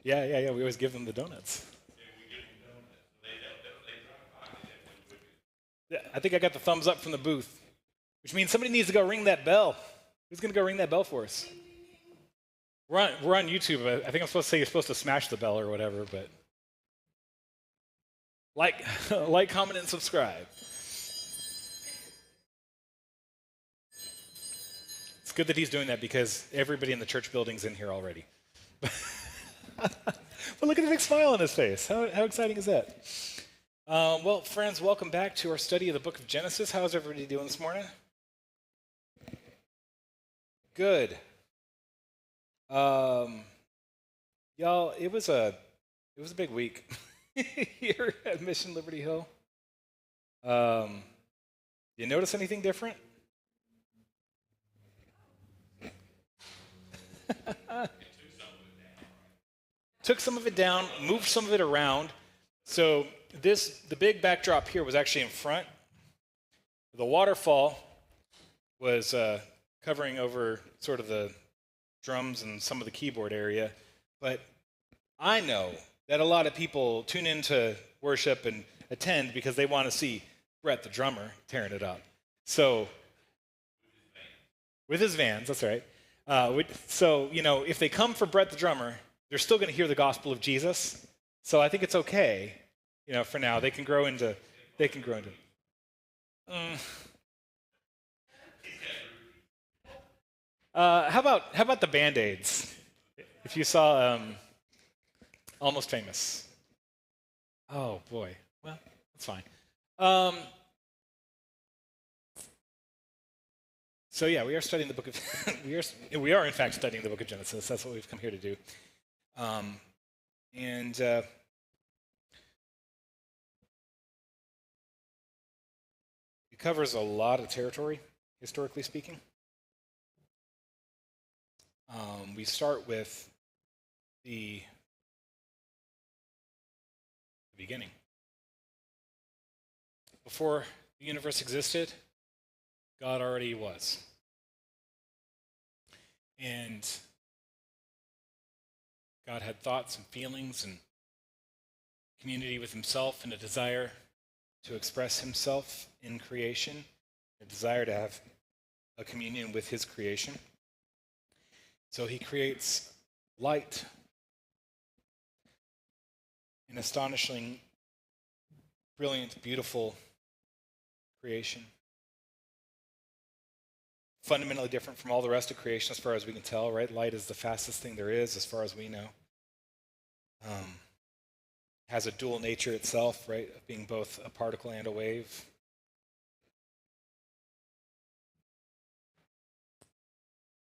Yeah. We always give them the donuts. Yeah, I think I got the thumbs up from the booth, which means somebody needs to go ring that bell. Who's going to go ring that bell for us? We're on YouTube. I think I'm supposed to say you're supposed to smash the bell or whatever, but like, comment, and subscribe. It's good that he's doing that because everybody in the church building's in here already. But look at the big smile on his face. How exciting is that? Well, friends, welcome back to our study of the book of Genesis. How's everybody doing this morning? Good. Y'all, it was a big week here at Mission Liberty Hill. You notice anything different? Took some of it down, moved some of it around. So the big backdrop here was actually in front. The waterfall was covering over sort of the drums and some of the keyboard area. But I know that a lot of people tune in to worship and attend because they want to see Brett the drummer tearing it up. So, with his vans, that's right. So, if they come for Brett the drummer, they're still going to hear the gospel of Jesus. So I think it's okay, for now. They can grow into. How about the Band-Aids? If you saw Almost Famous. Oh boy. Well, that's fine. So yeah, we are studying the book of we are in fact studying the book of Genesis. That's what we've come here to do. It covers a lot of territory, historically speaking. We start with the beginning. Before the universe existed, God already was. And God had thoughts and feelings and community with himself and a desire to express himself in creation, a desire to have a communion with his creation. So he creates light, an astonishing, brilliant, beautiful creation. Fundamentally different from all the rest of creation as far as we can tell, right? Light is the fastest thing there is as far as we know. Has a dual nature itself, right? Of being both a particle and a wave.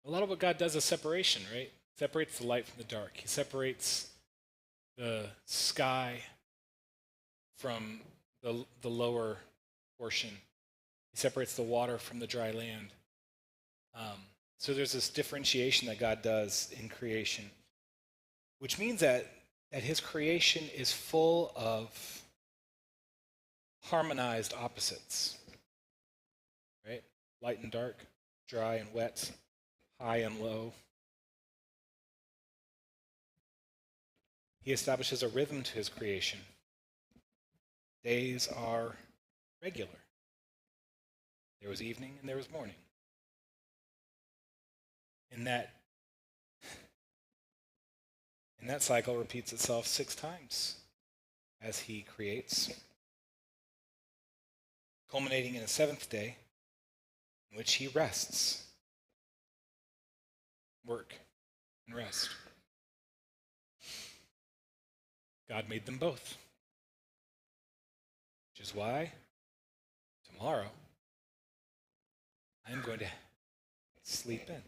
A lot of what God does is separation, right? Separates the light from the dark. He separates the sky from the lower portion. He separates the water from the dry land. So there's this differentiation that God does in creation, which means that his creation is full of harmonized opposites, right? Light and dark, dry and wet, high and low. He establishes a rhythm to his creation. Days are regular. There was evening and there was morning. And that cycle repeats itself 6 times as he creates, culminating in a 7th day in which he rests. Work and rest. God made them both, which is why tomorrow I'm going to sleep in.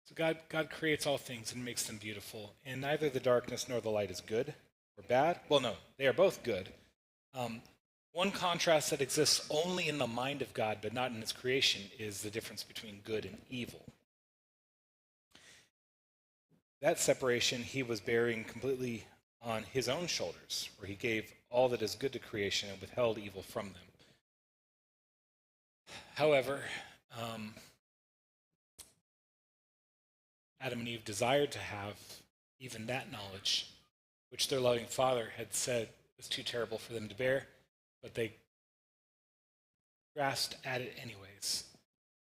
So God creates all things and makes them beautiful, and neither the darkness nor the light is good or bad. Well, no, they are both good. One contrast that exists only in the mind of God, but not in his creation, is the difference between good and evil. That separation he was bearing completely on his own shoulders, where he gave all that is good to creation and withheld evil from them. However, Adam and Eve desired to have even that knowledge, which their loving Father had said was too terrible for them to bear, but they grasped at it anyways.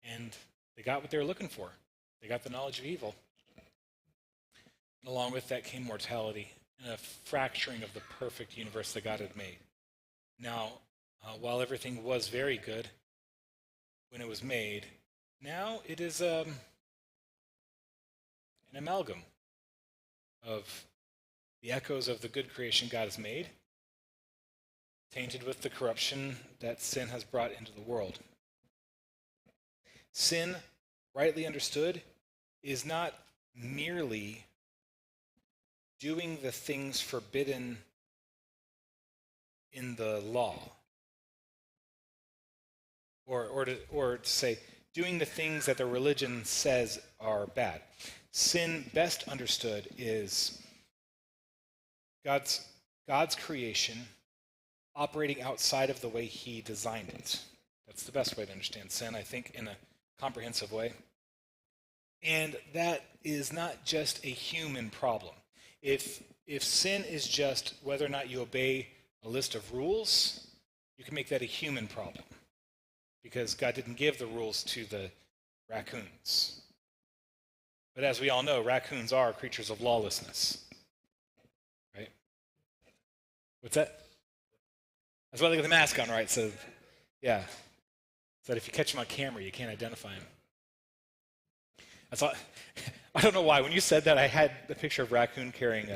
And they got what they were looking for. They got the knowledge of evil. And along with that came mortality and a fracturing of the perfect universe that God had made. Now, while everything was very good when it was made, now it is an amalgam of the echoes of the good creation God has made, tainted with the corruption that sin has brought into the world. Sin, rightly understood, is not merely doing the things forbidden in the law, or to say doing the things that the religion says are bad. Sin, best understood, is God's creation operating outside of the way he designed it. That's the best way to understand sin, I think, in a comprehensive way. And that is not just a human problem. If sin is just whether or not you obey a list of rules, you can make that a human problem, because God didn't give the rules to the raccoons. But as we all know, raccoons are creatures of lawlessness. Right? What's that? That's why they got the mask on, right? So, yeah. So that if you catch him on camera, you can't identify him. I don't know why. When you said that, I had the picture of raccoon carrying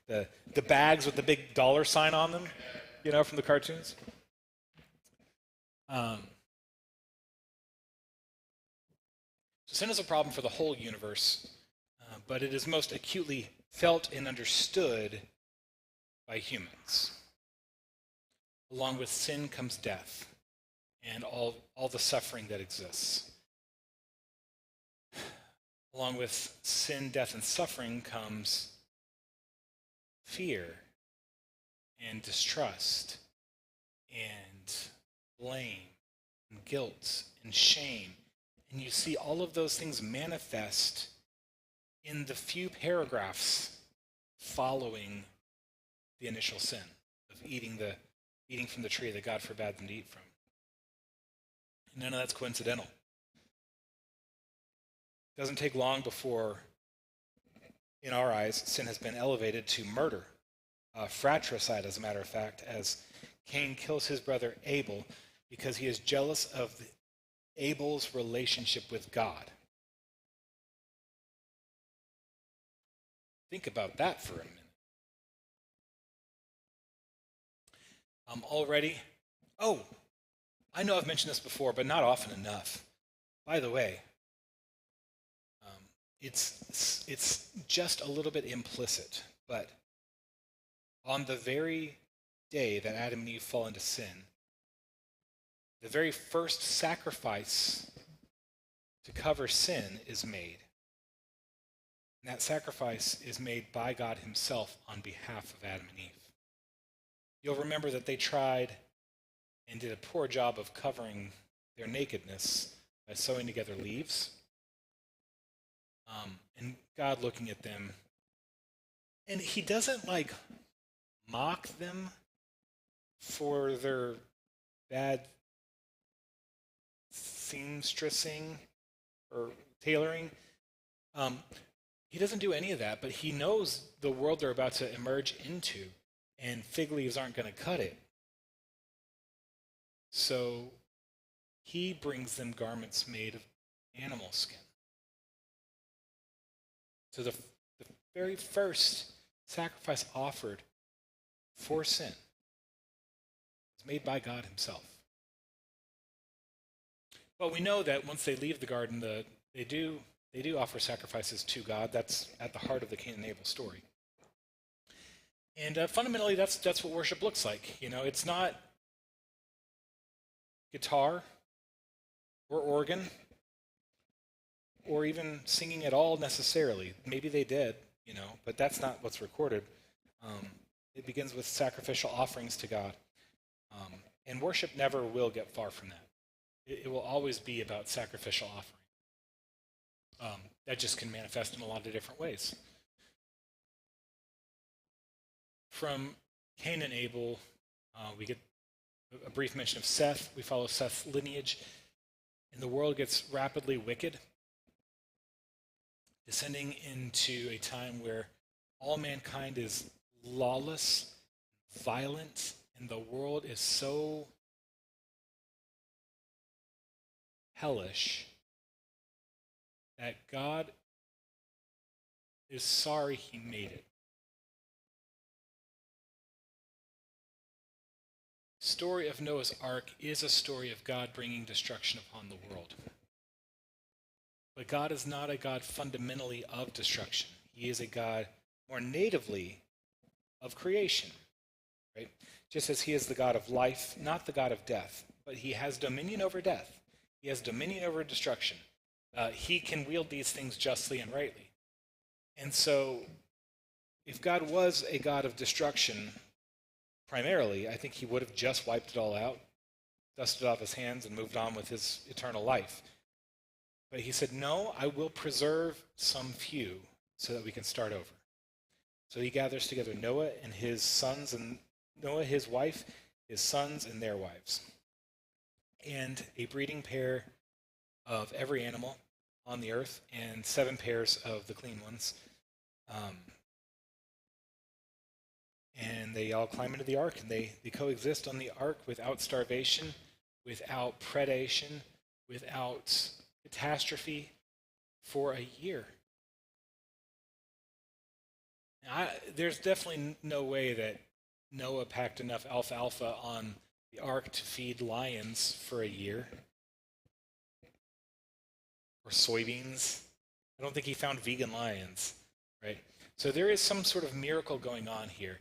the bags with the big dollar sign on them, from the cartoons. So sin is a problem for the whole universe, but it is most acutely felt and understood by humans. Along with sin comes death and all the suffering that exists. Along with sin, death, and suffering comes fear and distrust and blame and guilt and shame. And you see all of those things manifest in the few paragraphs following the initial sin of eating from the tree that God forbade them to eat from. And none of that's coincidental. It doesn't take long before, in our eyes, sin has been elevated to murder. Fratricide, as a matter of fact, as Cain kills his brother Abel because he is jealous of Abel's relationship with God. Think about that for a minute. I know I've mentioned this before, but not often enough. By the way, it's just a little bit implicit, but on the very day that Adam and Eve fall into sin, the very first sacrifice to cover sin is made. And that sacrifice is made by God himself on behalf of Adam and Eve. You'll remember that they tried and did a poor job of covering their nakedness by sewing together leaves. And God looking at them, and he doesn't mock them for their bad seamstressing or tailoring. He doesn't do any of that, but he knows the world they're about to emerge into, and fig leaves aren't going to cut it. So he brings them garments made of animal skin. So the very first sacrifice offered for sin was made by God himself. But we know that once they leave the garden, they do offer sacrifices to God. That's at the heart of the Cain and Abel story. And fundamentally, that's what worship looks like. It's not guitar or organ or even singing at all necessarily. Maybe they did, but that's not what's recorded. It begins with sacrificial offerings to God. And worship never will get far from that. It will always be about sacrificial offering. that just can manifest in a lot of different ways. From Cain and Abel, we get a brief mention of Seth. We follow Seth's lineage, and the world gets rapidly wicked, descending into a time where all mankind is lawless, violent, and the world is so hellish that God is sorry he made it. The story of Noah's Ark is a story of God bringing destruction upon the world. But God is not a God fundamentally of destruction. He is a God more natively of creation, right? Just as he is the God of life, not the God of death, but he has dominion over death. He has dominion over destruction. He can wield these things justly and rightly. And so, if God was a God of destruction, primarily, I think he would have just wiped it all out, dusted off his hands, and moved on with his eternal life. But he said, no, I will preserve some few so that we can start over. So he gathers together Noah and his sons, and Noah, his wife, his sons, and their wives, and a breeding pair of every animal on the earth, and 7 pairs of the clean ones. And they all climb into the ark, and they coexist on the ark without starvation, without predation, without catastrophe for a year. Now, there's definitely no way that Noah packed enough alfalfa on the ark to feed lions for a year. Or soybeans. I don't think he found vegan lions, right? So there is some sort of miracle going on here.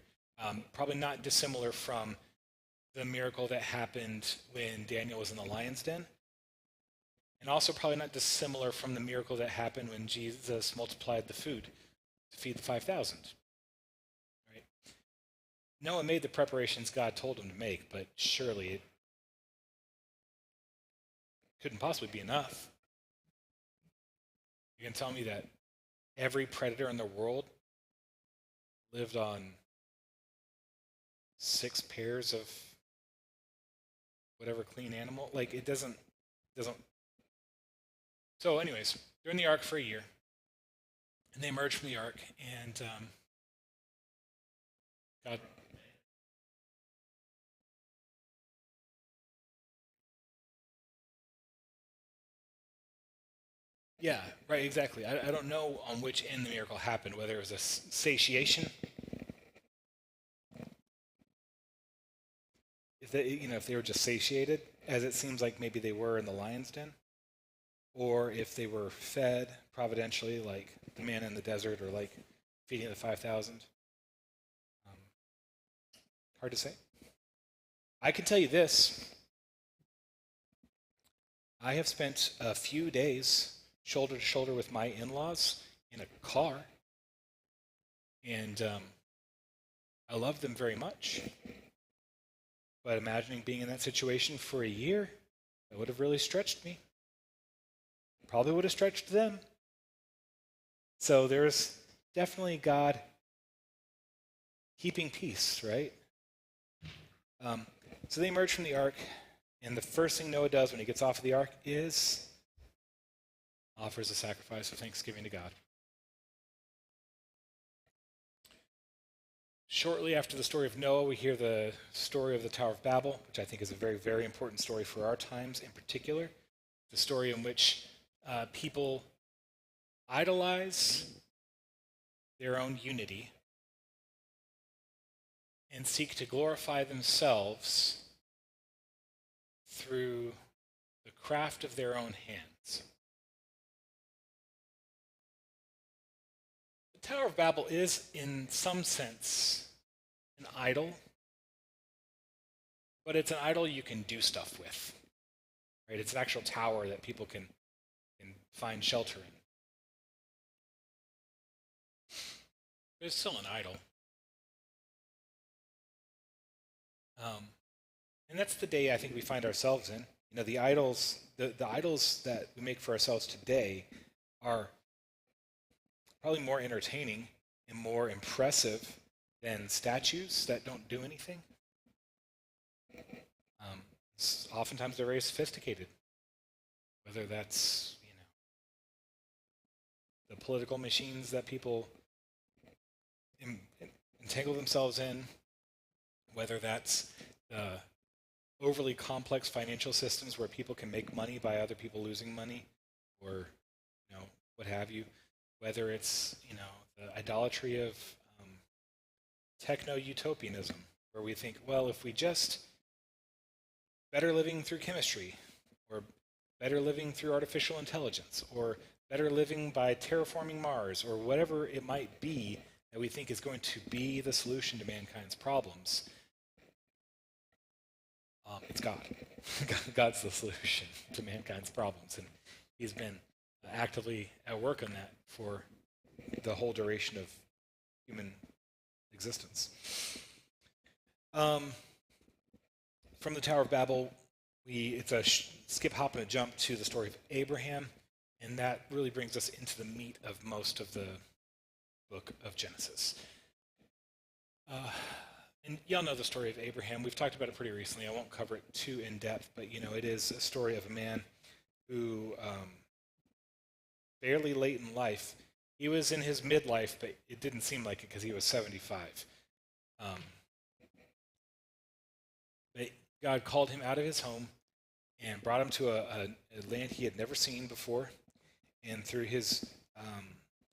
Probably not dissimilar from the miracle that happened when Daniel was in the lion's den. And also probably not dissimilar from the miracle that happened when Jesus multiplied the food to feed the 5,000. Right? Noah made the preparations God told him to make, but surely it couldn't possibly be enough. You can tell me that every predator in the world lived on 6 pairs of whatever clean animal? Like, it doesn't. So anyways, they're in the ark for a year, and they emerge from the ark, and God. Yeah, right, exactly. I don't know on which end the miracle happened, whether it was a satiation. If they were just satiated, as it seems like maybe they were in the lion's den, or if they were fed providentially, like the man in the desert, or like feeding the 5,000. Hard to say. I can tell you this. I have spent a few days shoulder to shoulder with my in-laws in a car, and I love them very much. But imagining being in that situation for a year, that would have really stretched me. Probably would have stretched them. So there's definitely God keeping peace, right? So they emerge from the ark, and the first thing Noah does when he gets off of the ark is offers a sacrifice of thanksgiving to God. Shortly after the story of Noah, we hear the story of the Tower of Babel, which I think is a very, very important story for our times in particular. The story in which people idolize their own unity and seek to glorify themselves through the craft of their own hands. The Tower of Babel is, in some sense, an idol, but it's an idol you can do stuff with. Right? It's an actual tower that people can find shelter in. But it's still an idol. And that's the day I think we find ourselves in. The idols, the idols that we make for ourselves today are probably more entertaining and more impressive than statues that don't do anything. Oftentimes they're very sophisticated, whether that's the political machines that people entangle themselves in, whether that's the overly complex financial systems where people can make money by other people losing money, or what have you, whether it's the idolatry of techno-utopianism, where we think, well, if we just better living through chemistry, or better living through artificial intelligence, or better living by terraforming Mars, or whatever it might be that we think is going to be the solution to mankind's problems, it's God. God's the solution to mankind's problems, and he's been actively at work on that for the whole duration of human existence. From the Tower of Babel, it's a skip, hop, and a jump to the story of Abraham, and that really brings us into the meat of most of the book of Genesis. And y'all know the story of Abraham. We've talked about it pretty recently. I won't cover it too in depth, but it is a story of a man who, fairly late in life, he was in his midlife, but it didn't seem like it because he was 75. But God called him out of his home and brought him to a land he had never seen before. And through his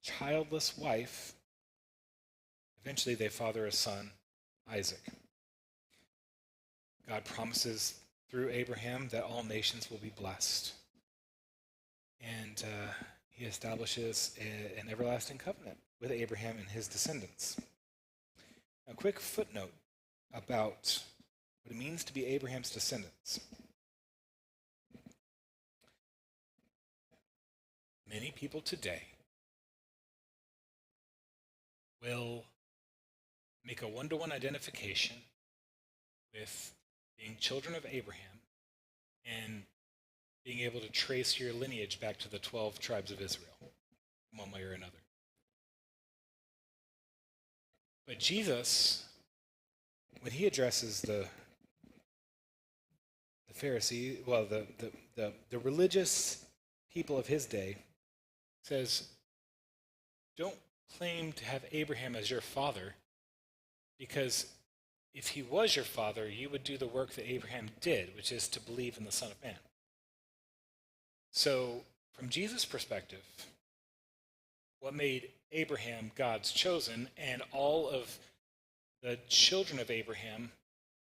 childless wife, eventually they father a son, Isaac. God promises through Abraham that all nations will be blessed. And he establishes an everlasting covenant with Abraham and his descendants. A quick footnote about what it means to be Abraham's descendants. Many people today will make a one-to-one identification with being children of Abraham and being able to trace your lineage back to the 12 tribes of Israel, one way or another. But Jesus, when he addresses the Pharisee, well, the religious people of his day, says, don't claim to have Abraham as your father, because if he was your father, you would do the work that Abraham did, which is to believe in the Son of Man. So, from Jesus' perspective, what made Abraham God's chosen, and all of the children of Abraham,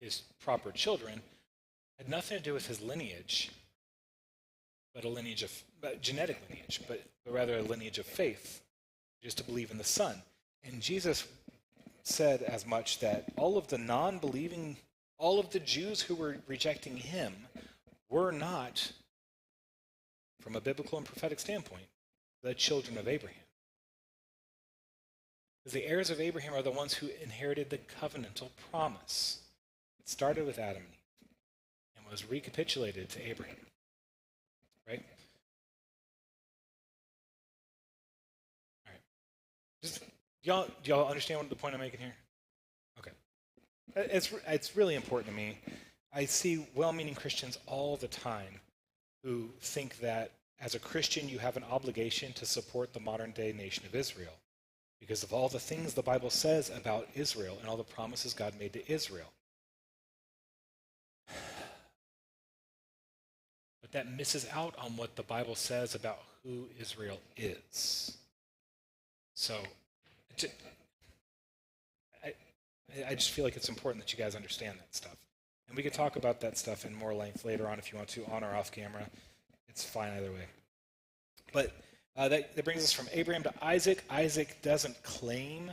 his proper children, had nothing to do with his lineage, but genetic lineage, but rather a lineage of faith, just to believe in the Son. And Jesus said as much, that all of the non-believing, all of the Jews who were rejecting him were not, from a biblical and prophetic standpoint, the children of Abraham. Because the heirs of Abraham are the ones who inherited the covenantal promise. It started with Adam and Eve and was recapitulated to Abraham. Right? All right. Do y'all understand what the point I'm making here? Okay. It's really important to me. I see well-meaning Christians all the time who think that as a Christian you have an obligation to support the modern-day nation of Israel because of all the things the Bible says about Israel and all the promises God made to Israel. But that misses out on what the Bible says about who Israel is. So, I just feel like it's important that you guys understand that stuff. And we could talk about that stuff in more length later on if you want to, on or off camera. It's fine either way. But that brings us from Abraham to Isaac. Isaac doesn't claim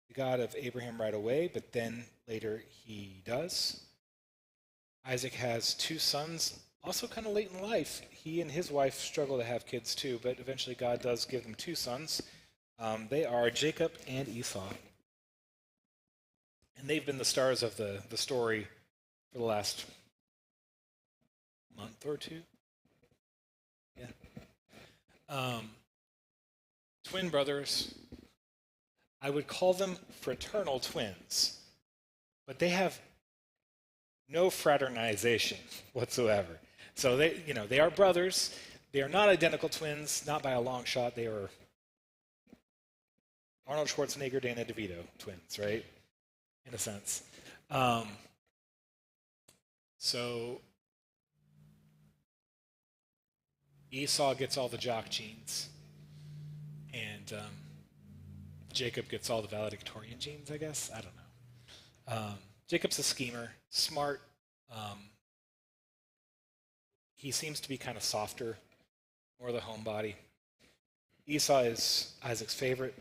the God of Abraham right away, but then later he does. Isaac has two sons, also kind of late in life. He and his wife struggle to have kids too, but eventually God does give them two sons. They are Jacob and Esau. And they've been the stars of the story for the last month or two. Yeah. twin brothers. I would call them fraternal twins, but they have no fraternization whatsoever. So they are brothers. They are not identical twins, not by a long shot. They are Arnold Schwarzenegger, Danny DeVito twins, right? In a sense. So Esau gets all the jock genes, and Jacob gets all the valedictorian genes, I guess. I don't know. Jacob's a schemer, smart. He seems to be kind of softer, more the homebody. Esau is Isaac's favorite.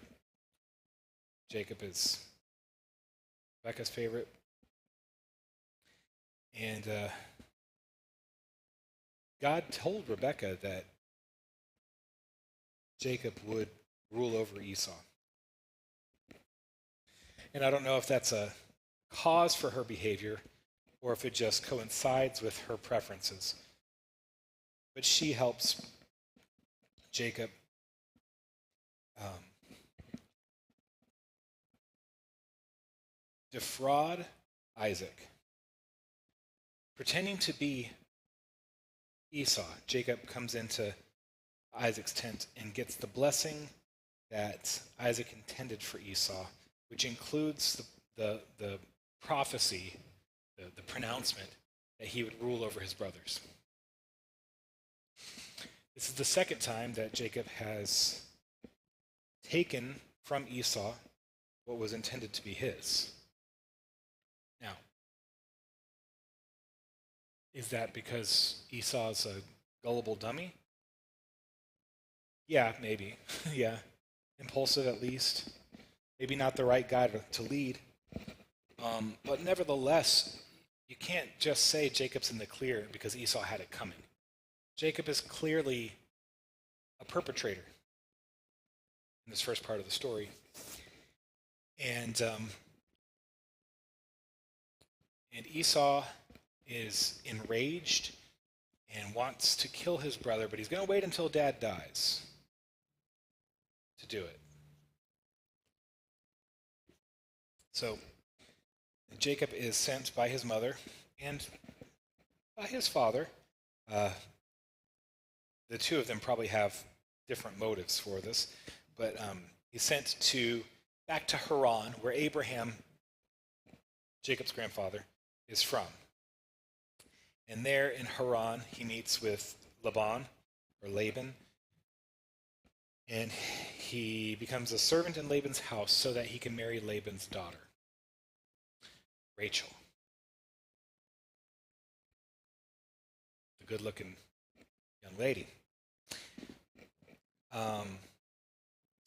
Jacob is Rebekah's favorite. And God told Rebekah that Jacob would rule over Esau. And I don't know if that's a cause for her behavior or if it just coincides with her preferences. But she helps Jacob defraud Isaac. Pretending to be Esau, Jacob comes into Isaac's tent and gets the blessing that Isaac intended for Esau, which includes the prophecy, the pronouncement that he would rule over his brothers. This is the second time that Jacob has taken from Esau what was intended to be his. Now, is that because Esau's a gullible dummy? Yeah, maybe. Yeah. Impulsive at least. Maybe not the right guy to lead. But nevertheless, you can't just say Jacob's in the clear because Esau had it coming. Jacob is clearly a perpetrator in this first part of the story. And Esau is enraged and wants to kill his brother, but he's going to wait until dad dies to do it. So Jacob is sent by his mother and by his father. The two of them probably have different motives for this, but he's sent back to Haran, where Abraham, Jacob's grandfather, is from. And there in Haran, he meets with Laban, and he becomes a servant in Laban's house so that he can marry Laban's daughter, Rachel. The good-looking young lady.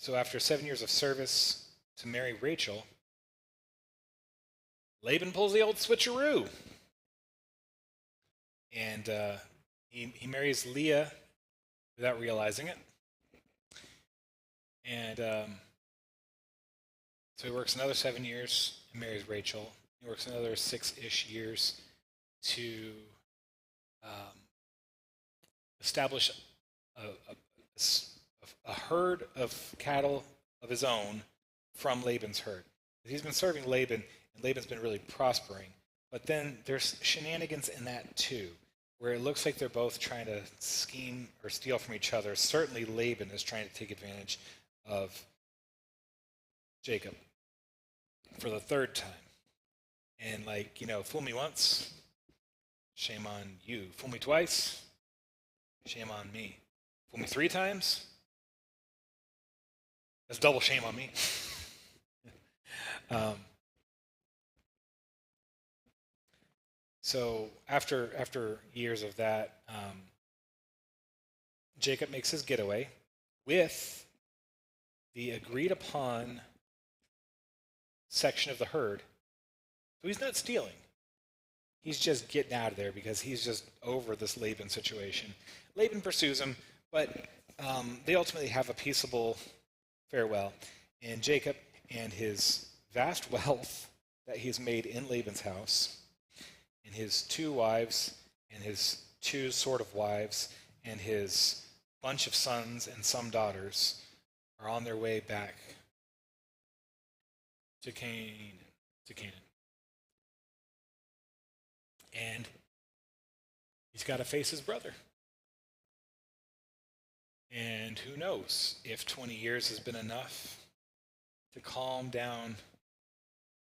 So after 7 years of service to marry Rachel, Laban pulls the old switcheroo. And he marries Leah without realizing it. And so he works another 7 years and marries Rachel. He works another 6-ish years to establish a herd of cattle of his own from Laban's herd. He's been serving Laban, and Laban's been really prospering. But then there's shenanigans in that too, where it looks like they're both trying to scheme or steal from each other. Certainly Laban is trying to take advantage of Jacob for the third time. And fool me once, shame on you. Fool me twice, shame on me. Fool me 3 times, that's double shame on me. So after years of that, Jacob makes his getaway with the agreed upon section of the herd. So he's not stealing. He's just getting out of there because he's just over this Laban situation. Laban pursues him, but they ultimately have a peaceable farewell. And Jacob and his vast wealth that he's made in Laban's house, and his 2 wives, and his 2 sort of wives, and his bunch of sons and some daughters, are on their way back to Canaan. And he's got to face his brother. And who knows if 20 years has been enough to calm down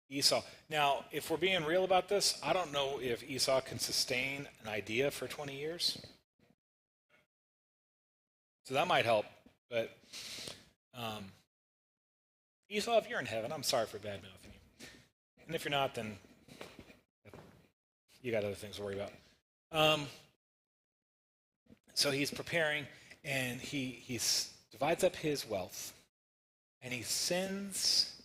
Esau. Now, if we're being real about this, I don't know if Esau can sustain an idea for 20 years. So that might help. But Esau, if you're in heaven, I'm sorry for bad-mouthing you. And if you're not, then you got other things to worry about. So he's preparing, and he divides up his wealth, and he sends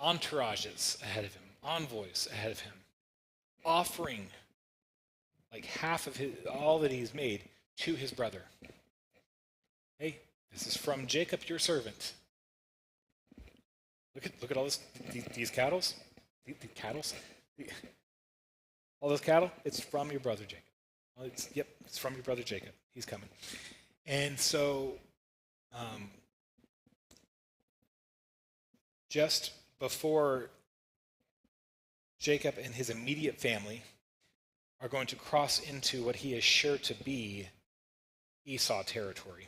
entourages ahead of him, envoys ahead of him, offering like half of all that he's made to his brother. Hey, this is from Jacob, your servant. Look at all these cattle. All those cattle. It's from your brother Jacob. Well, it's from your brother Jacob. He's coming. And so, just before Jacob and his immediate family are going to cross into what he is sure to be Esau territory,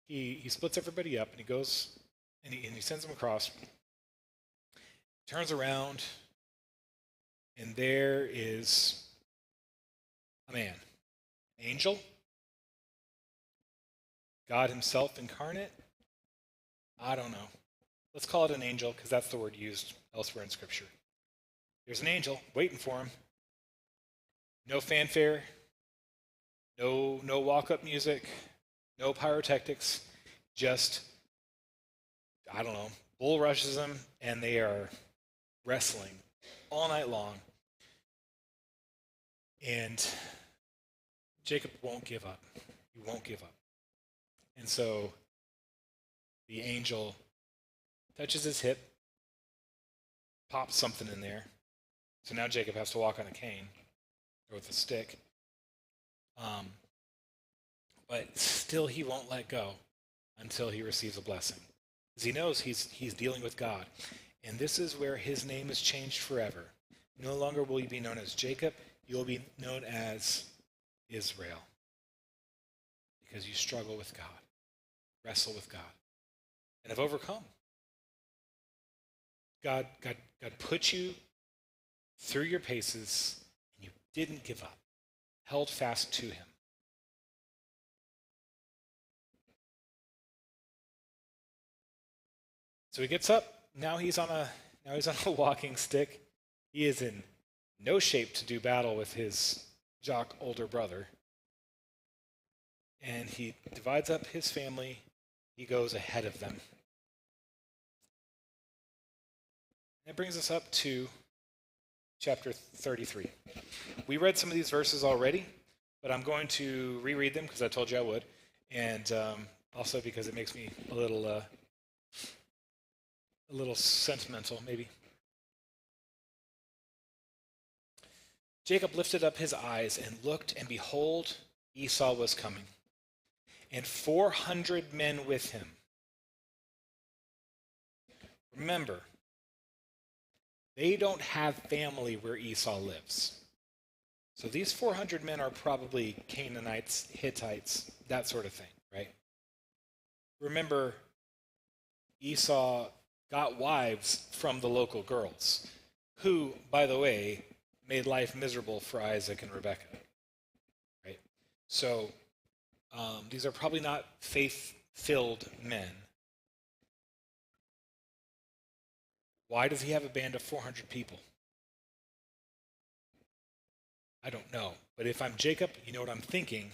he splits everybody up, and he goes and he sends them across, turns around, and there is a man, an angel, God himself incarnate. I don't know. Let's call it an angel because that's the word used elsewhere in Scripture. There's an angel waiting for him. No fanfare, no walk-up music, no pyrotechnics, just, I don't know, bull rushes them, and they are wrestling all night long. And Jacob won't give up. He won't give up. And so the angel touches his hip, pops something in there. So now Jacob has to walk on a cane or with a stick. But still he won't let go until he receives a blessing. Because he knows he's dealing with God. And this is where his name is changed forever. No longer will you be known as Jacob, you will be known as Israel. Because you struggle with God, wrestle with God, and have overcome. God put you through your paces, and you didn't give up, held fast to him. So he gets up. Now he's on a walking stick. He is in no shape to do battle with his jock older brother. And he divides up his family. He goes ahead of them. That brings us up to chapter 33. We read some of these verses already, but I'm going to reread them because I told you I would, and also because it makes me a little sentimental, maybe. Jacob lifted up his eyes and looked, and behold, Esau was coming, and 400 men with him. Remember, they don't have family where Esau lives. So these 400 men are probably Canaanites, Hittites, that sort of thing, right? Remember, Esau got wives from the local girls, who, by the way, made life miserable for Isaac and Rebekah, right? So these are probably not faith-filled men. Why does he have a band of 400 people? I don't know. But if I'm Jacob, you know what I'm thinking?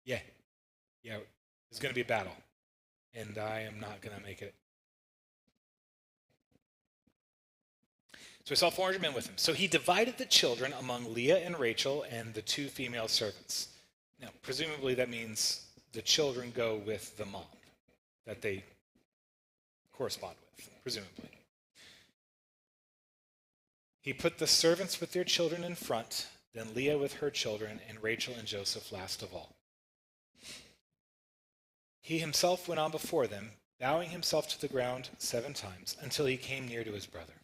Yeah, there's going to be a battle, and I am not going to make it. So he saw 400 men with him. So he divided the children among Leah and Rachel and the two female servants. Now, presumably that means the children go with the mom that they correspond with, presumably. He put the servants with their children in front, then Leah with her children, and Rachel and Joseph last of all. He himself went on before them, bowing himself to the ground 7 times, until he came near to his brother.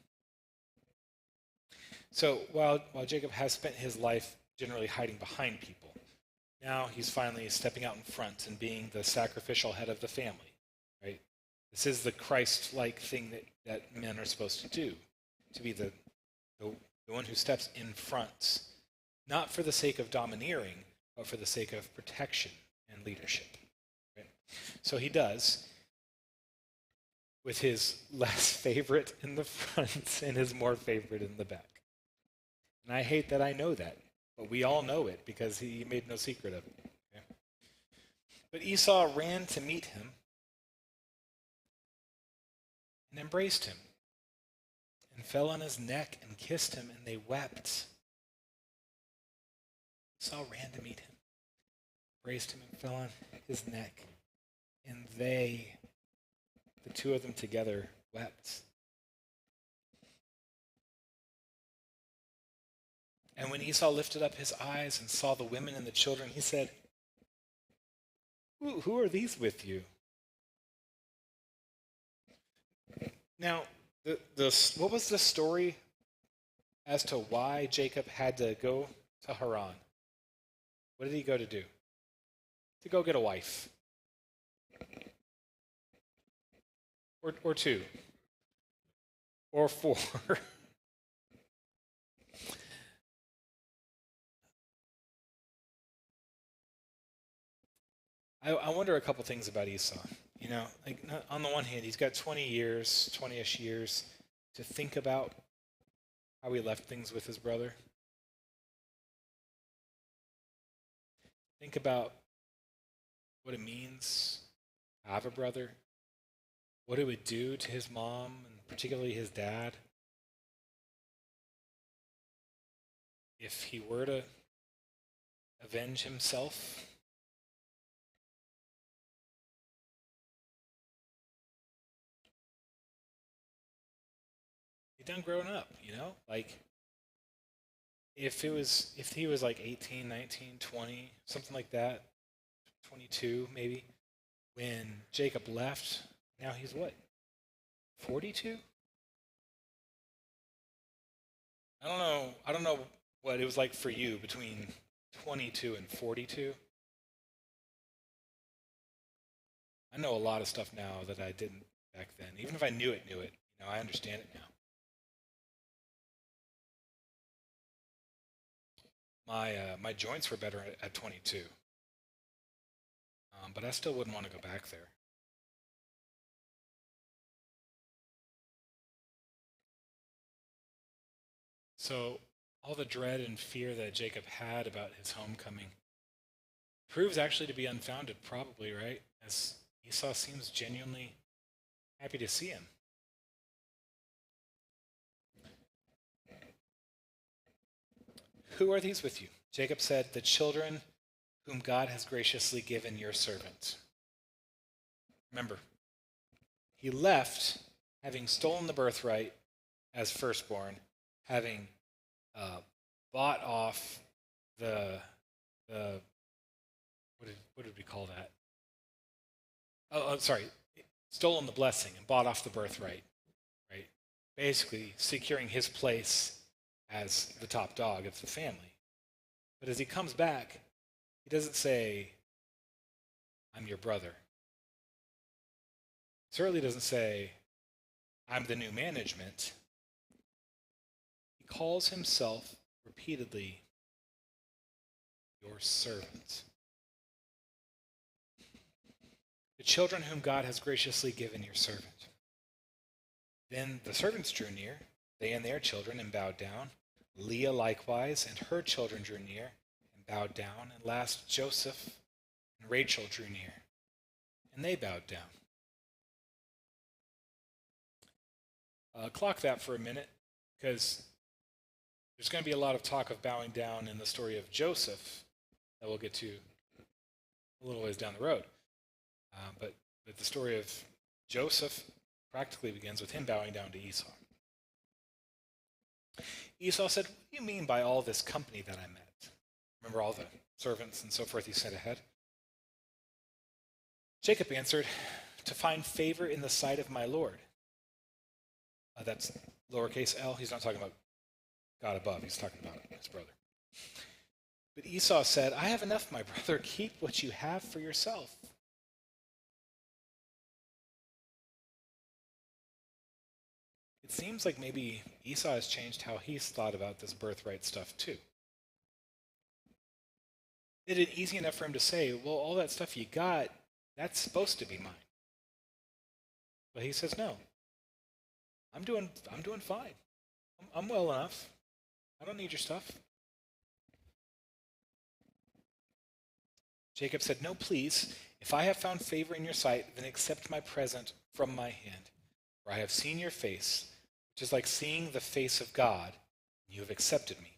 So while Jacob has spent his life generally hiding behind people, now he's finally stepping out in front and being the sacrificial head of the family, right? This is the Christ-like thing that men are supposed to do, to be the one who steps in front, not for the sake of domineering, but for the sake of protection and leadership. Right? So he does, with his less favorite in the front and his more favorite in the back. And I hate that I know that, but we all know it because he made no secret of it. Okay? But Esau ran to meet him and embraced him and fell on his neck and kissed him, and they wept. Esau ran to meet him, embraced him, and fell on his neck, and they, the two of them together, wept. And when Esau lifted up his eyes and saw the women and the children, he said, who are these with you? Now, what was the story as to why Jacob had to go to Haran? What did he go to do? To go get a wife. Or 2. Or 4. I wonder a couple things about Esau. You know, like on the one hand, he's got 20-ish years to think about how he left things with his brother. Think about what it means to have a brother, what it would do to his mom, and particularly his dad, if he were to avenge himself. He done grown up, you know? Like, if he was like 18, 19, 20, something like that, 22 maybe, when Jacob left, now he's what? 42? I don't know what it was like for you between 22 and 42. I know a lot of stuff now that I didn't back then. Even if I knew it, you know, I understand it now. My joints were better at 22, but I still wouldn't want to go back there. So all the dread and fear that Jacob had about his homecoming proves actually to be unfounded, probably, right? As Esau seems genuinely happy to see him. Who are these with you? Jacob said, the children whom God has graciously given your servant. Remember, he left having stolen the birthright as firstborn, having bought off the what did we call that? Sorry, stolen the blessing and bought off the birthright, right? Basically securing his place as the top dog of the family. But as he comes back, he doesn't say, I'm your brother. Certainly doesn't say, I'm the new management. He calls himself repeatedly your servant. The children whom God has graciously given your servant. Then the servants drew near, they and their children, and bowed down. Leah likewise and her children drew near and bowed down. And last Joseph and Rachel drew near, and they bowed down. Clock that for a minute, because there's going to be a lot of talk of bowing down in the story of Joseph that we'll get to a little ways down the road. But the story of Joseph practically begins with him bowing down to Esau. Esau said, what do you mean by all this company that I met? Remember all the servants and so forth he sent ahead? Jacob answered, to find favor in the sight of my Lord. That's lowercase l. He's not talking about God above. He's talking about his brother. But Esau said, I have enough, my brother. Keep what you have for yourself. It seems like maybe Esau has changed how he's thought about this birthright stuff too. It is easy enough for him to say, well, all that stuff you got, that's supposed to be mine. But he says, no, I'm doing fine. I'm well enough. I don't need your stuff. Jacob said, no, please. If I have found favor in your sight, then accept my present from my hand. For I have seen your face, which is like seeing the face of God, and you have accepted me.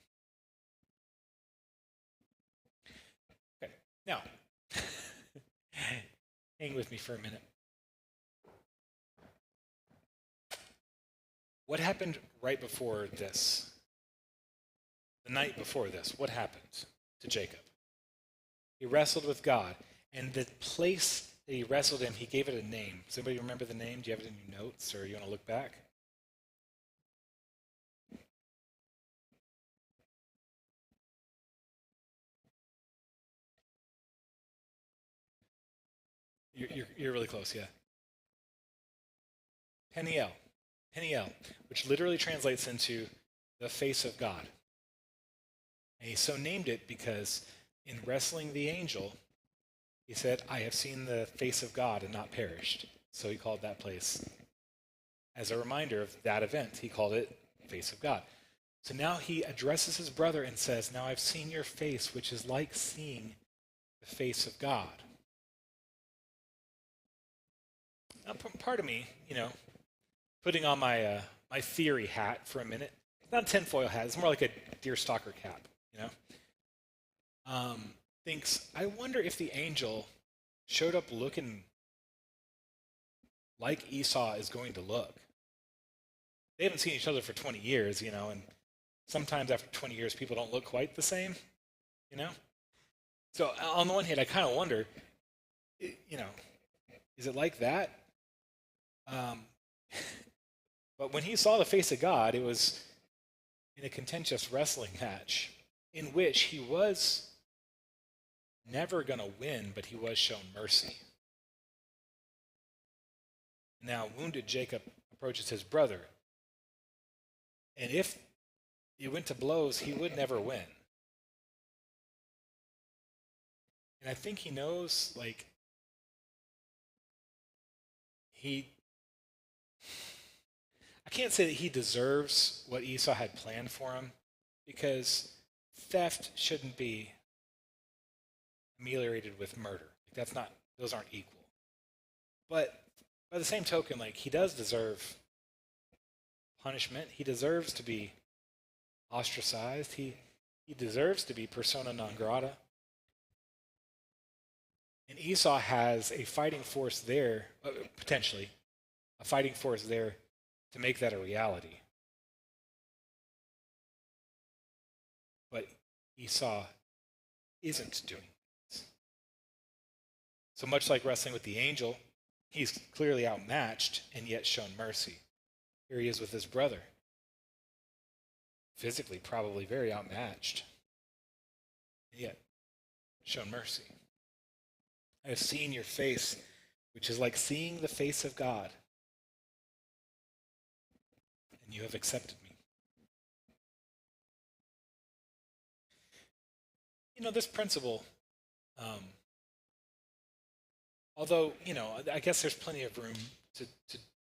Okay, now, hang with me for a minute. What happened right before this? The night before this, what happened to Jacob? He wrestled with God, and the place that he wrestled in, he gave it a name. Does anybody remember the name? Do you have it in your notes, or you want to look back? You're really close, yeah. Peniel. Peniel, which literally translates into the face of God. And he so named it because in wrestling the angel, he said, I have seen the face of God and not perished. So he called that place, as a reminder of that event, he called it face of God. So now he addresses his brother and says, now I've seen your face, which is like seeing the face of God. Now, part of me, putting on my my theory hat for a minute. It's not a tinfoil hat. It's more like a deerstalker cap, thinks, I wonder if the angel showed up looking like Esau is going to look. They haven't seen each other for 20 years, and sometimes after 20 years, people don't look quite the same, So on the one hand, I kind of wonder, is it like that? But when he saw the face of God, it was in a contentious wrestling match in which he was never going to win, but he was shown mercy. Now, wounded Jacob approaches his brother. And if it went to blows, he would never win. And I think he knows, I can't say that he deserves what Esau had planned for him, because theft shouldn't be ameliorated with murder. Those aren't equal. But by the same token, he does deserve punishment. He deserves to be ostracized. He deserves to be persona non grata. And Esau has a fighting force there, potentially, a fighting force there to make that a reality. But Esau isn't doing this. So much like wrestling with the angel, he's clearly outmatched and yet shown mercy. Here he is with his brother, physically probably very outmatched, and yet shown mercy. I have seen your face, which is like seeing the face of God, and you have accepted me. This principle, although, I guess there's plenty of room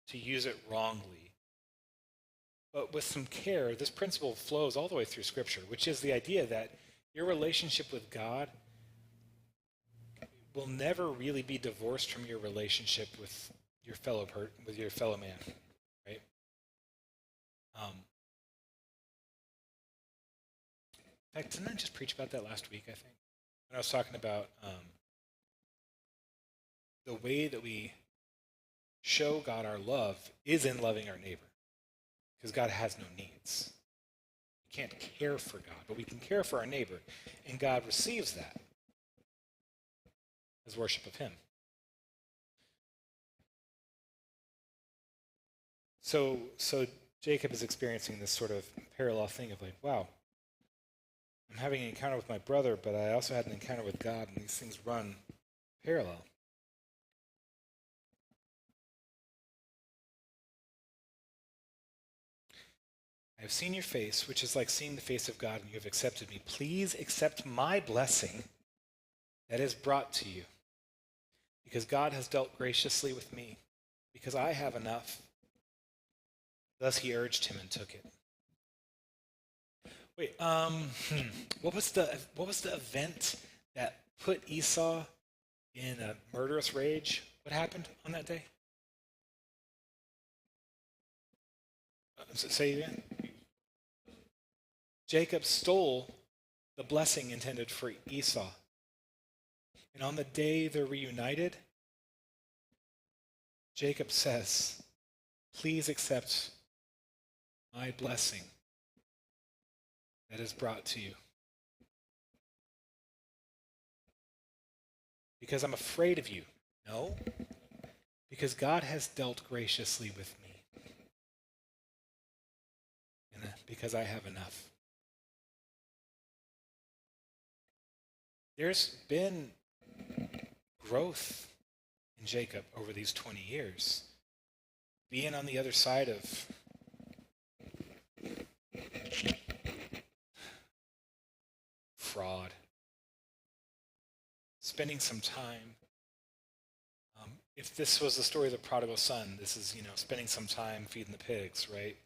to use it wrongly. But with some care, this principle flows all the way through Scripture, which is the idea that your relationship with God will never really be divorced from your relationship with your fellow man, right? In fact, didn't I just preach about that last week, I think? When I was talking about the way that we show God our love is in loving our neighbor, because God has no needs. can't care for God, but we can care for our neighbor. And God receives that as worship of him. So Jacob is experiencing this sort of parallel thing of like, wow, I'm having an encounter with my brother, but I also had an encounter with God, and these things run parallel. I have seen your face, which is like seeing the face of God, and you have accepted me. Please accept my blessing that is brought to you, because God has dealt graciously with me, because I have enough. Thus he urged him and took it. Wait, what was the event that put Esau in a murderous rage? What happened on that day? Say it again. Jacob stole the blessing intended for Esau. And on the day they're reunited, Jacob says, please accept my blessing that is brought to you. Because I'm afraid of you. No, because God has dealt graciously with me. And because I have enough. There's been growth in Jacob over these 20 years. Being on the other side of fraud, spending some time. If this was the story of the prodigal son, this is, spending some time feeding the pigs, right?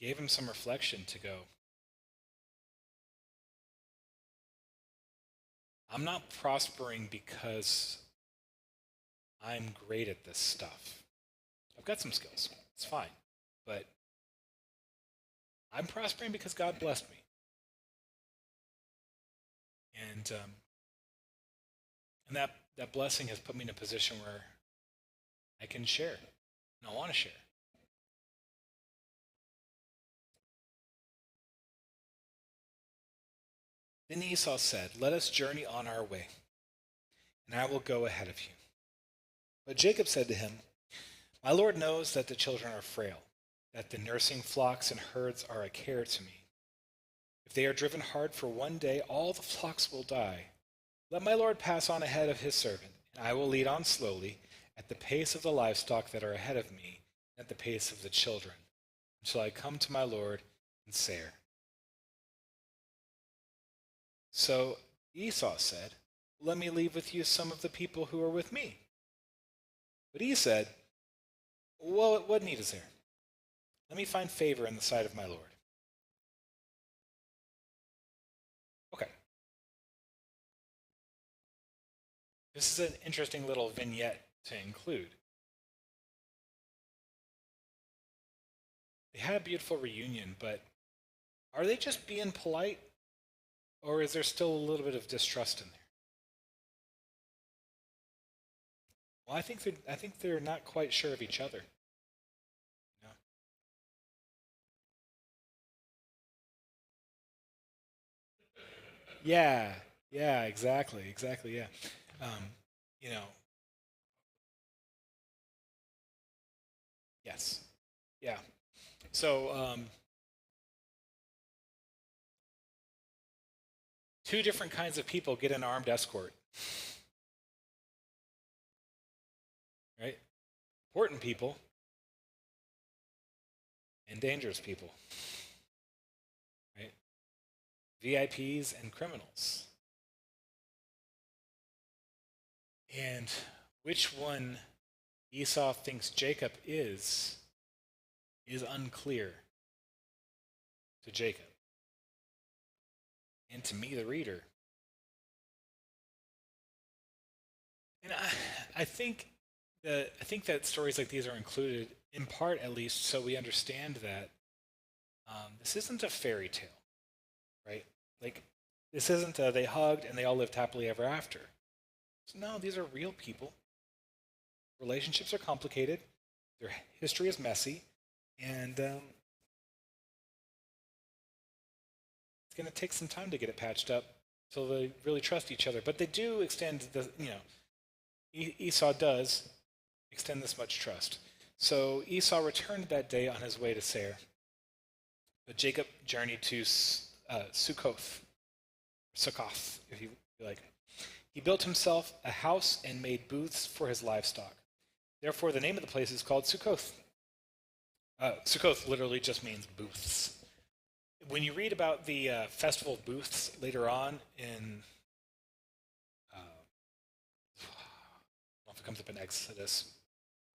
Gave him some reflection to go, I'm not prospering because I'm great at this stuff. I've got some skills. It's fine. But I'm prospering because God blessed me. And that blessing has put me in a position where I can share. And I want to share. Then Esau said, let us journey on our way, and I will go ahead of you. But Jacob said to him, my Lord knows that the children are frail, that the nursing flocks and herds are a care to me. If they are driven hard for one day, all the flocks will die. Let my Lord pass on ahead of his servant, and I will lead on slowly, at the pace of the livestock that are ahead of me, and at the pace of the children, until I come to my Lord in Seir. So Esau said, let me leave with you some of the people who are with me. But he said, well, what need is there? Let me find favor in the sight of my Lord. Okay. This is an interesting little vignette to include. They had a beautiful reunion, but are they just being polite? Or is there still a little bit of distrust in there? Well, I think they're not quite sure of each other. You know? Yeah, exactly, yeah. You know, yes, yeah. So, two different kinds of people get an armed escort, right? Important people and dangerous people, right? VIPs and criminals. And which one Esau thinks Jacob is unclear to Jacob. And to me, the reader. And I think that stories like these are included, in part at least, so we understand that this isn't a fairy tale, right? Like, this isn't they hugged and they all lived happily ever after. So, no, these are real people. Relationships are complicated. Their history is messy. And it's going to take some time to get it patched up so they really trust each other. But they do extend Esau does extend this much trust. So Esau returned that day on his way to Seir. But Jacob journeyed to Sukkoth, if you like. He built himself a house and made booths for his livestock. Therefore, the name of the place is called Sukkoth. Sukkoth literally just means booths. When you read about the festival of booths later on in, I don't know if it comes up in Exodus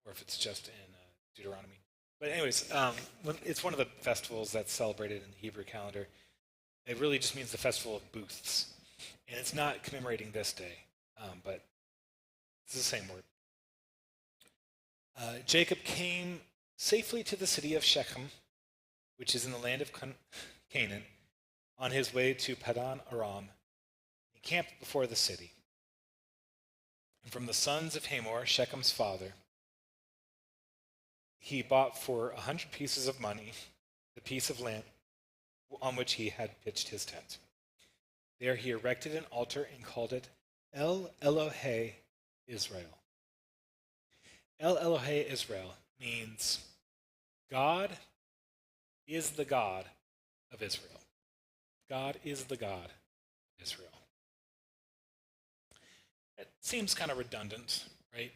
or if it's just in Deuteronomy. But anyways, it's one of the festivals that's celebrated in the Hebrew calendar. It really just means the festival of booths. And it's not commemorating this day, but it's the same word. Jacob came safely to the city of Shechem, which is in the land of Canaan, on his way to Padan Aram. He camped before the city. And from the sons of Hamor, Shechem's father, he bought for 100 pieces of money the piece of land on which he had pitched his tent. There he erected an altar and called it El Elohe Israel. El Elohe Israel means God is the God of Israel. God is the God of Israel. It seems kind of redundant, right?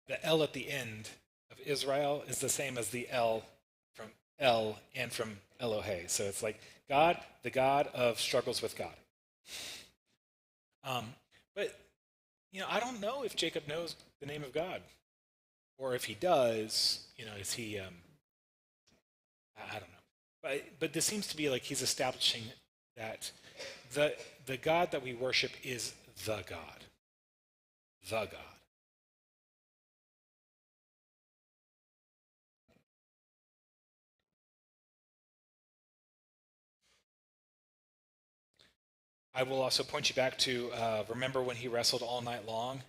The L at the end of Israel is the same as the L from El and from Elohe. So it's like God, the God of struggles with God. But, I don't know if Jacob knows the name of God. Or if he does, is he, I don't know. But this seems to be like he's establishing that the God that we worship is the God. The God. I will also point you back to remember when he wrestled all night long,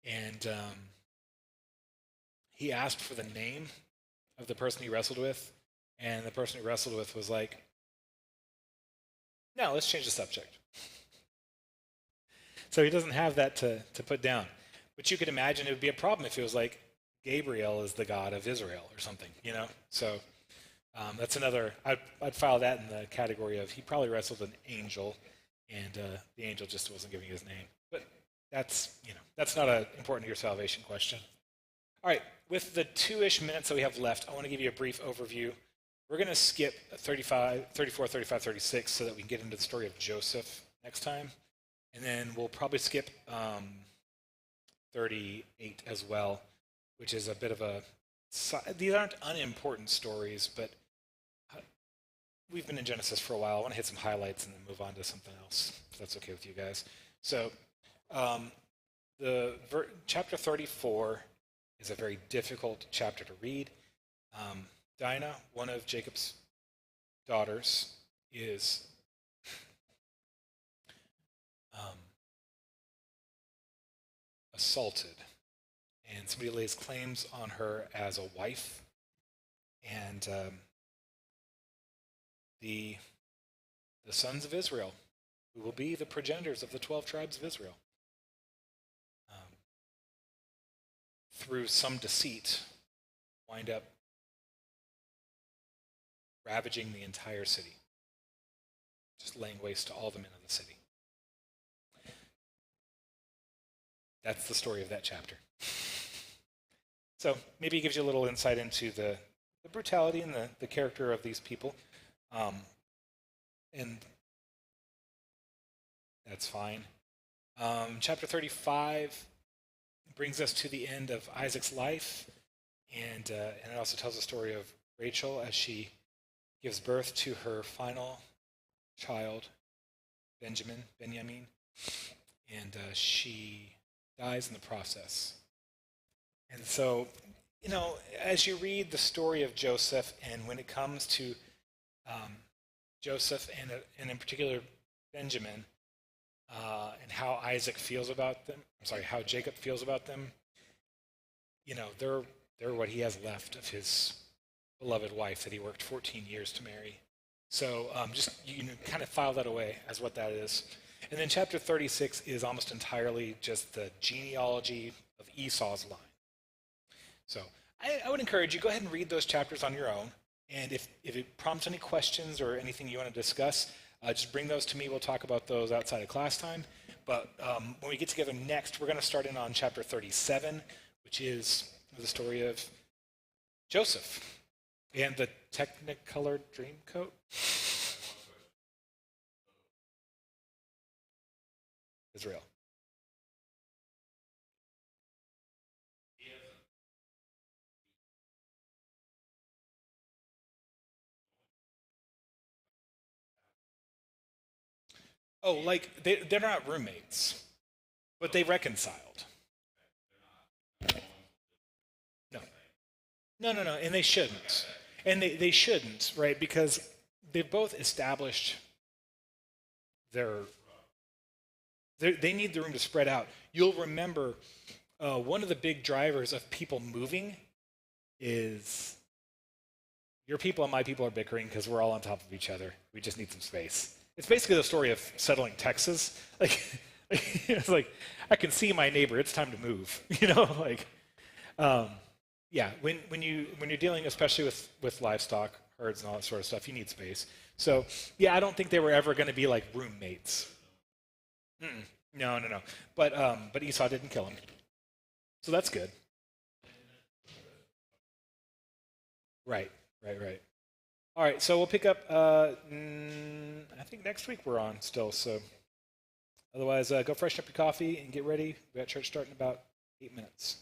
and he asked for the name of the person he wrestled with, and the person he wrestled with was like, "No, let's change the subject." So he doesn't have that to put down. But you could imagine it would be a problem if it was like Gabriel is the God of Israel or something, So that's another. I'd file that in the category of he probably wrestled an angel, and the angel just wasn't giving his name. But that's not an important to your salvation question. All right, with the 2-ish minutes that we have left, I want to give you a brief overview. We're going to skip 34, 35, 36 so that we can get into the story of Joseph next time. And then we'll probably skip 38 as well, which is a bit of a... These aren't unimportant stories, but we've been in Genesis for a while. I want to hit some highlights and then move on to something else, if that's okay with you guys. So chapter 34 is a very difficult chapter to read. Dinah, one of Jacob's daughters, is assaulted, and somebody lays claims on her as a wife, and the sons of Israel, who will be the progenitors of the 12 tribes of Israel, through some deceit, wind up ravaging the entire city, just laying waste to all the men of the city. That's the story of that chapter. So maybe it gives you a little insight into the brutality and the character of these people. And that's fine. Chapter 35 brings us to the end of Isaac's life, and it also tells the story of Rachel as she gives birth to her final child, Benjamin, and she dies in the process. And so, as you read the story of Joseph, and when it comes to Joseph and in particular Benjamin, and how Isaac feels about them, how Jacob feels about them, they're what he has left of his beloved wife that he worked 14 years to marry. So just you can kind of file that away as what that is. And then chapter 36 is almost entirely just the genealogy of Esau's line. So I would encourage you, go ahead and read those chapters on your own. And if it prompts any questions or anything you want to discuss, just bring those to me. We'll talk about those outside of class time. But when we get together next, we're going to start in on chapter 37, which is the story of Joseph and the Technicolor Dreamcoat. Israel. Oh, like they're not roommates, but they reconciled. No, no, and they shouldn't. And they shouldn't, right? Because they've both established they need the room to spread out. You'll remember one of the big drivers of people moving is your people and my people are bickering because we're all on top of each other. We just need some space. It's basically the story of settling Texas. Like, it's like I can see my neighbor. It's time to move. Yeah. When you're dealing, especially with livestock, herds, and all that sort of stuff, you need space. So yeah, I don't think they were ever going to be like roommates. No. But Esau didn't kill him, so that's good. Right. All right, so we'll pick up. I think next week we're on still. So otherwise, go freshen up your coffee and get ready. We got church starting in about 8 minutes.